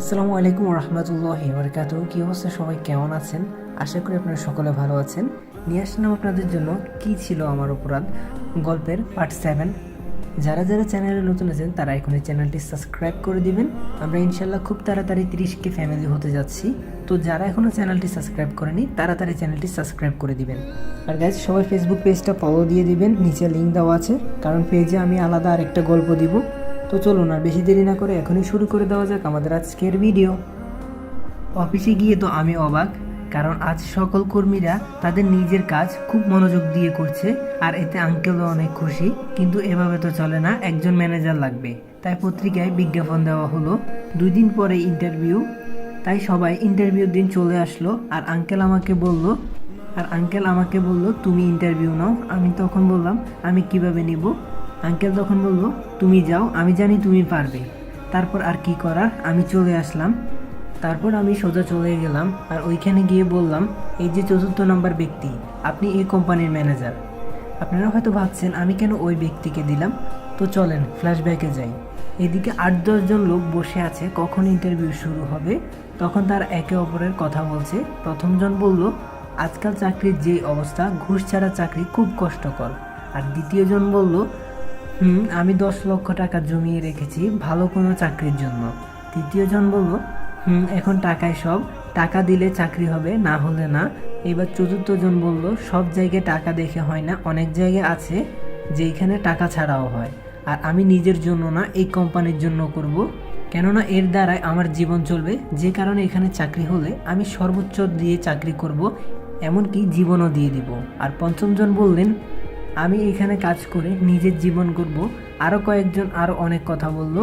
আসসালামু আলাইকুম রহমতুল্লাহি বারাকাতুহু। কি অবস্থা সবাই, কেমন আছেন? আশা করি আপনারা সকলে ভালো আছেন। নিয়ে আসলাম আপনাদের জন্য কি ছিল আমার অপরাধ গল্পের পার্ট 7। যারা যারা চ্যানেলে নতুন আছেন তারা এখন এই চ্যানেলটি সাবস্ক্রাইব করে দিবেন। আমরা ইনশাল্লাহ খুব তাড়াতাড়ি 30কে ফ্যামিলি হতে যাচ্ছি। তো যারা এখনও চ্যানেলটি সাবস্ক্রাইব করেনি তাড়াতাড়ি চ্যানেলটি সাবস্ক্রাইব করে দিবেন। আর গাইজ, সবাই ফেসবুক পেজটা ফলো দিয়ে দিবেন, নিচে লিঙ্ক দেওয়া আছে, কারণ পেজে আমি আলাদা আরেকটা গল্প দিব। তো চলুন আর বেশি দেরি না করে এখনই শুরু করে দেওয়া যাক আমাদের আজকের ভিডিও। অফিসে গিয়ে তো আমি অবাক, কারণ আজ সকল কর্মীরা তাদের নিজের কাজ খুব মনোযোগ দিয়ে করছে, আর এতে আঙ্কেলও অনেক খুশি। কিন্তু এভাবে তো চলে না, একজন ম্যানেজার লাগবে। তাই পত্রিকায় বিজ্ঞাপন দেওয়া হলো 2 দিন পরে ইন্টারভিউ। তাই সবাই ইন্টারভিউর দিন চলে আসলো, আর আঙ্কেল আমাকে বলল তুমি ইন্টারভিউ নাও। আমি তখন বললাম আমি কিভাবে নিব? আঙ্কেল তখন বলল তুমি যাও, আমি জানি তুমি পারবে। তারপর আর কি করার, আমি চলে আসলাম। তারপর আমি সোজা চলে গেলাম, আর ওইখানে গিয়ে বললাম এই যে 4র্থ নম্বর ব্যক্তি, আপনি এই কোম্পানির ম্যানেজার। আপনারা হয়তো ভাবছেন আমি কেন ওই ব্যক্তিকে দিলাম। তো চলেন ফ্ল্যাশব্যাকে যাই। এদিকে 8-10 জন লোক বসে আছে, কখন ইন্টারভিউ শুরু হবে। তখন তার একে অপরের কথা বলছে। প্রথমজন বলল আজকাল চাকরির যে অবস্থা, ঘুষ ছাড়া চাকরি খুব কষ্টকর। আর দ্বিতীয়জন বলল আমি 10 লক্ষ টাকা জমিয়ে রেখেছি ভালো কোনো চাকরির জন্য। তৃতীয়জন বলল এখন টাকায় সব, টাকা দিলে চাকরি হবে, না হলে না। এবার চতুর্থজন বলল সব জায়গায় টাকা দেখে হয় না, অনেক জায়গায় আছে যেখানে টাকা ছাড়াও হয়। আর আমি নিজের জন্য না, এই কোম্পানির জন্য করব, কেননা এর দ্বারাই আমার জীবন চলবে। যে কারণে এখানে চাকরি হলে আমি সর্বোচ্চ দিয়ে চাকরি করব, এমনকি জীবনও দিয়ে দিব। আর পঞ্চমজন বললেন আমি এখানে কাজ করে নিজের জীবন করব। আরও কয়েকজন আরও অনেক কথা বলল,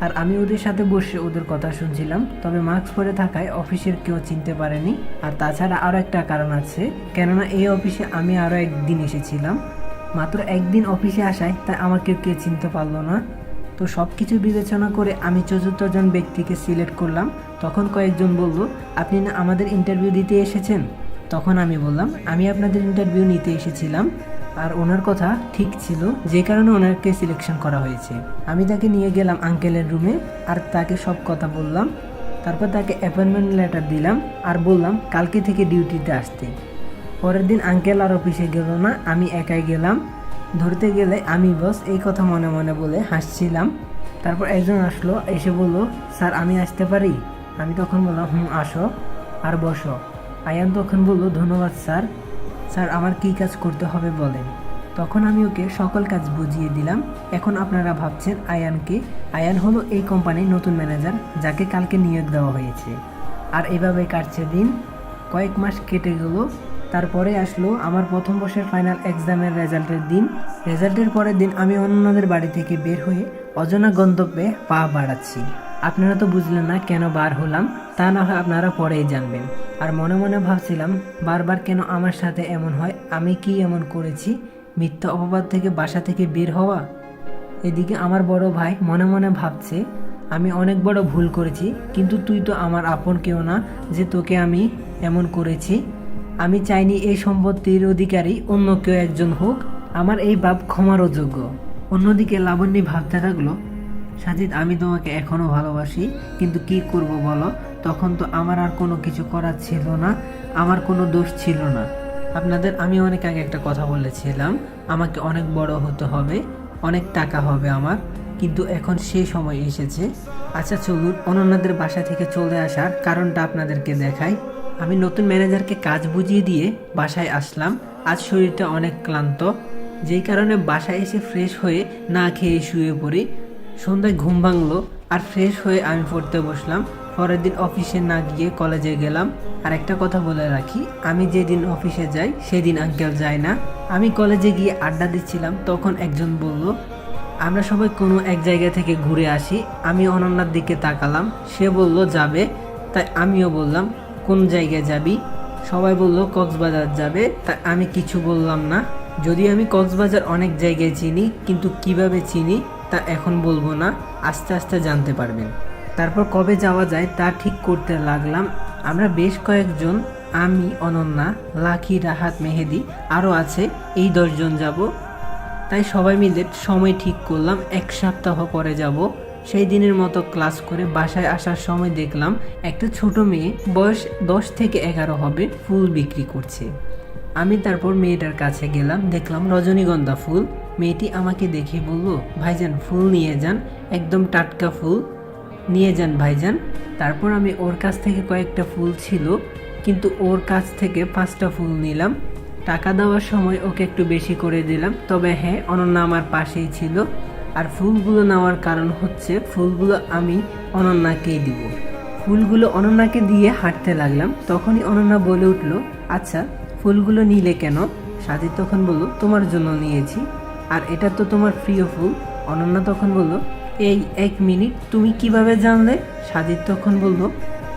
আর আমি ওদের সাথে বসে ওদের কথা শুনছিলাম। তবে মাস্ক পরে থাকায় অফিসের কেউ চিনতে পারেনি। আর তাছাড়া আরও একটা কারণ আছে, কেননা এই অফিসে আমি আরও একদিন এসেছিলাম। মাত্র একদিন অফিসে আসায় তাই আমাকে কেউ চিনতে পারলো না। তো সব কিছু বিবেচনা করে আমি 4র্থ জন ব্যক্তিকে সিলেক্ট করলাম। তখন কয়েকজন বলল আপনি না আমাদের ইন্টারভিউ দিতে এসেছেন? তখন আমি বললাম আমি আপনাদের ইন্টারভিউ নিতে এসেছিলাম। আর ওনার কথা ঠিক ছিল, যে কারণে ওনাকে সিলেকশন করা হয়েছে। আমি তাকে নিয়ে গেলাম আঙ্কেলের রুমে, আর তাকে সব কথা বললাম। তারপর তাকে অ্যাপয়েন্টমেন্ট লেটার দিলাম, আর বললাম কালকে থেকে ডিউটিতে আসতে। পরের দিন আঙ্কেল আর অফিসে গেল না, আমি একাই গেলাম। ধরতে গেলে আমি বস, এই কথা মনে মনে বলে হাসছিলাম। তারপর একজন আসলো, এসে বলল স্যার আমি আসতে পারি? আমি তখন বললাম আসো আর বসো। আয়ান তখন বলল ধন্যবাদ স্যার। স্যার আমার কী কাজ করতে হবে বলেন। তখন আমি ওকে সকল কাজ বুঝিয়ে দিলাম। এখন আপনারা ভাবছেন আয়ানকে? আয়ান হলো এই কোম্পানির নতুন ম্যানেজার, যাকে কালকে নিয়োগ দেওয়া হয়েছে। আর এভাবে কাটছে দিন, কয়েক মাস কেটে গেল। তারপরে আসলো আমার প্রথম বর্ষের ফাইনাল এক্সামের রেজাল্টের দিন। রেজাল্টের পরের দিন আমি অন্যদের বাড়ি থেকে বের হয়ে অজানা গন্তব্যে পা বাড়াচ্ছি। আপনারা তো বুঝলেন না কেন বার হলাম, তা না হয় আপনারা পরেই জানবেন। আর মনে মনে ভাবছিলাম বারবার কেন আমার সাথে এমন হয়, আমি কি এমন করেছি? মিথ্যা অপবাদ থেকে বাসা থেকে বের হওয়া। এদিকে আমার বড় ভাই মনে মনে ভাবছে আমি অনেক বড় ভুল করেছি, কিন্তু তুই তো আমার আপন কেউ না যে তোকে আমি এমন করেছি। আমি চাইনি এই সম্পত্তির অধিকারী অন্য কেউ একজন হোক, আমার এই বাপ ক্ষমার অযোগ্য। অন্যদিকে লাবণ্যী ভাবতে থাকলো সাজিদ আমি তোমাকে এখনও ভালোবাসি, কিন্তু কি করব বলো? তখন তো আমার আর কোনো কিছু করার ছিল না, আমার কোনো দোষ ছিল না। আপনাদের আমি অনেক আগে একটা কথা বলেছিলাম, আমাকে অনেক বড় হতে হবে, অনেক টাকা হবে আমার, কিন্তু এখন সেই সময় এসেছে। আচ্ছা চলুন অনন্যাদের বাসা থেকে চলে আসার কারণটা আপনাদেরকে দেখাই। আমি নতুন ম্যানেজারকে কাজ বুঝিয়ে দিয়ে বাসায় আসলাম। আজ শরীরটা অনেক ক্লান্ত, যেই কারণে বাসায় এসে ফ্রেশ হয়ে না খেয়ে শুয়ে পড়ি। সন্ধ্যায় ঘুম ভাঙলো, আর ফ্রেশ হয়ে আমি পড়তে বসলাম। পরের দিন অফিসে না গিয়ে কলেজে গেলাম। আর একটা কথা বলে রাখি, আমি যেদিন অফিসে যাই সেদিন আঙ্কেল যায় না। আমি কলেজে গিয়ে আড্ডা দিচ্ছিলাম, তখন একজন বলল আমরা সবাই কোনো এক জায়গা থেকে ঘুরে আসি। আমি অনন্যার দিকে তাকালাম, সে বলল যাবে, তাই আমিও বললাম কোন জায়গায় যাবি? সবাই বলল কক্সবাজার যাবে, তাই আমি কিছু বললাম না। যদি আমি কক্সবাজার অনেক জায়গায় চিনি, কিন্তু কিভাবে চিনি তা এখন বলবো না, আস্তে আস্তে জানতে পারবেন। তারপর কবে যাওয়া যায় তা ঠিক করতে লাগলাম। আমরা বেশ কয়েকজন, আমি, অনন্যা, লাকি, রাহাত, মেহেদি আরও আছে, এই 10 জন যাব। তাই সবাই মিলে সময় ঠিক করলাম 1 সপ্তাহ পরে যাব। সেই দিনের মতো ক্লাস করে বাসায় আসার সময় দেখলাম একটা ছোট মেয়ে, বয়স 10 থেকে 11 হবে, ফুল বিক্রি করছে। আমি তারপর মেয়েটার কাছে গেলাম, দেখলাম রজনীগন্ধা ফুল। মেয়েটি আমাকে দেখে বলল, ভাইজান ফুল নিয়ে যান, একদম টাটকা ফুল নিয়ে যান ভাইজান। তারপর আমি ওর কাছ থেকে কয়েকটা ফুল ছিল, কিন্তু ওর কাছ থেকে 5টা ফুল নিলাম। টাকা দেওয়ার সময় ওকে একটু বেশি করে দিলাম, তবে হ্যাঁ, অনন্যা আমার পাশেই ছিল। আর ফুলগুলো নেওয়ার কারণ হচ্ছে ফুলগুলো আমি অনন্যাকেই দিব। ফুলগুলো অনন্যাকে দিয়ে হাঁটতে লাগলাম, তখনই অনন্যা বলে উঠল, আচ্ছা ফুলগুলো নিলে কেন? সাজিদ তখন বলল, তোমার জন্য নিয়েছি, আর এটা তো তোমার প্রিয় ফুল। অনন্যা তখন বলল, এই 1 মিনিট, তুমি কিভাবে জানলে? সাজিদ তখন বলল,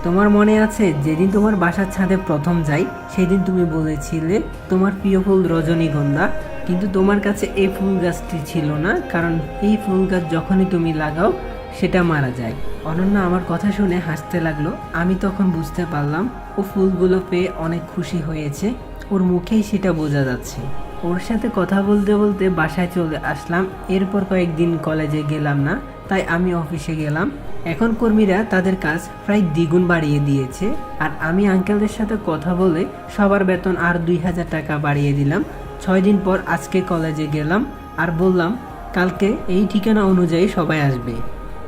তোমার মনে আছে যেদিন তোমার বাসার ছাদে প্রথম যাই, সেদিন তুমি বলেছিলে তোমার প্রিয় ফুল রজনীগন্ধা, কিন্তু তোমার কাছে এই ফুল গাছটি ছিল না, কারণ এই ফুল গাছ যখনই তুমি লাগাও সেটা মারা যায়। অনন্যা আমার কথা শুনে হাসতে লাগলো। আমি তখন বুঝতে পারলাম ও ফুলগুলো পেয়ে অনেক খুশি হয়েছে, ওর মুখেই সেটা বোঝা যাচ্ছে। ওর সাথে কথা বলতে বলতে বাসায় চলে আসলাম। এরপর কয়েকদিন কলেজে গেলাম না, তাই আমি অফিসে গেলাম। এখন কর্মীরা তাদের কাজ প্রায় দ্বিগুণ বাড়িয়ে দিয়েছে, আর আমি আঙ্কেলদের সাথে কথা বলে সবার বেতন আর 2000 টাকা বাড়িয়ে দিলাম। 6 দিন পর আজকে কলেজে গেলাম আর বললাম কালকে এই ঠিকানা অনুযায়ী সবাই আসবে।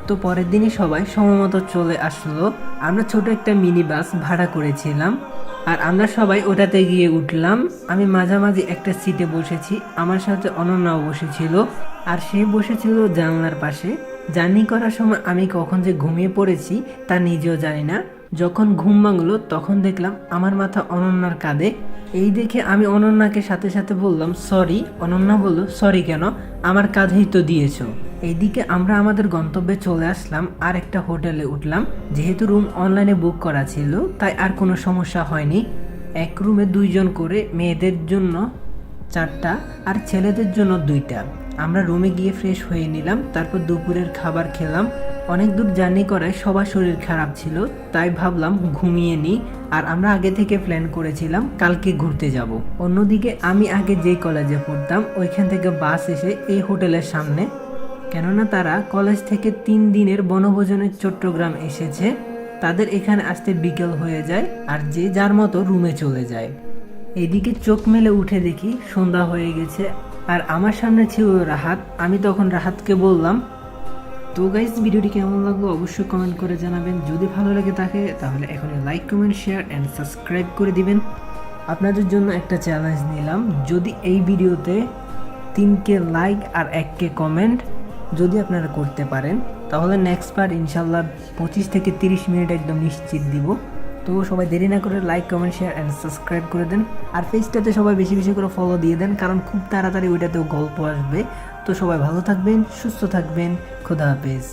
তো পরের দিনই সবাই সময়মতো চলে আসলো। আমরা ছোট একটা মিনি বাস ভাড়া করেছিলাম, আর আমরা সবাই ওটাতে গিয়ে উঠলাম। আমি মাঝামাঝি একটা সিটে বসেছি, আমার সাথে অনন্যাও বসেছিল, আর সে বসেছিল জানলার পাশে। জার্নি করার সময় আমি কখন যে ঘুমিয়ে পড়েছি তা নিজেও জানি না। যখন ঘুম ভাঙলো তখন দেখলাম আমার মাথা অনন্যার কাঁধে। এই দেখে আমি অনন্যাকে সাথে সাথে বললাম সরি। অনন্যা বলল, সরি কেন, আমার কাঁধেই তো দিয়েছো। এইদিকে আমরা আমাদের গন্তব্যে চলে আসলাম, আর একটা হোটেলে উঠলাম। যেহেতু রুম অনলাইনে বুক করা ছিল, তাই আর কোনো সমস্যা হয়নি। এক রুমে 2 জন করে, মেয়েদের জন্য 4টা আর ছেলেদের জন্য 2টা। আমরা রুমে গিয়ে ফ্রেশ হয়ে নিলাম, তারপর দুপুরের খাবার খেলাম। অনেক দূর জার্নি করায় সবার শরীর খারাপ ছিল, তাই ভাবলাম ঘুমিয়ে নিই। আর আমরা আগে থেকে প্ল্যান করেছিলাম কালকে ঘুরতে যাব। অন্যদিকে আমি আগে যেই কলেজে পড়তাম ওইখান থেকে বাস এসে এই হোটেলের সামনে, কেননা তারা কলেজ থেকে 3 দিনের বনভোজনে চট্টগ্রাম এসেছে, তাদের এখানে আসতে বিকেল হয়ে যায়, আর যে যার মতো রুমে চলে যায়। এদিকে চোখ মেলে উঠে দেখি সন্ধ্যা হয়ে গেছে, আর আমার সামনে ছিল রাহাত। আমি তখন রাহাতকে বললাম, তো গাইস ভিডিওটি কেমন লাগলো অবশ্যই কমেন্ট করে জানাবেন। যদি ভালো লাগে থাকে তাহলে এখনই like, comment, share and subscribe করে দিবেন। আপনাদের জন্য একটা চ্যালেঞ্জ নিলাম, যদি এই ভিডিওতে 3K লাইক আর 1K কমেন্ট যদি আপনারা করতে পারেন, তাহলে নেক্সট পার্ট ইনশাল্লাহ 25 থেকে 30 মিনিট একদম নিশ্চিত দিব। তো সবাই দেরি না করে like, comment, share and subscribe করে দেন। আর পেজটাতে সবাই বেশি বেশি করে ফলো দিয়ে দেন, কারণ খুব তাড়াতাড়ি ওইটাতেও গল্প আসবে। তো সবাই ভালো থাকবেন, সুস্থ থাকবেন, খোদা হাফেজ।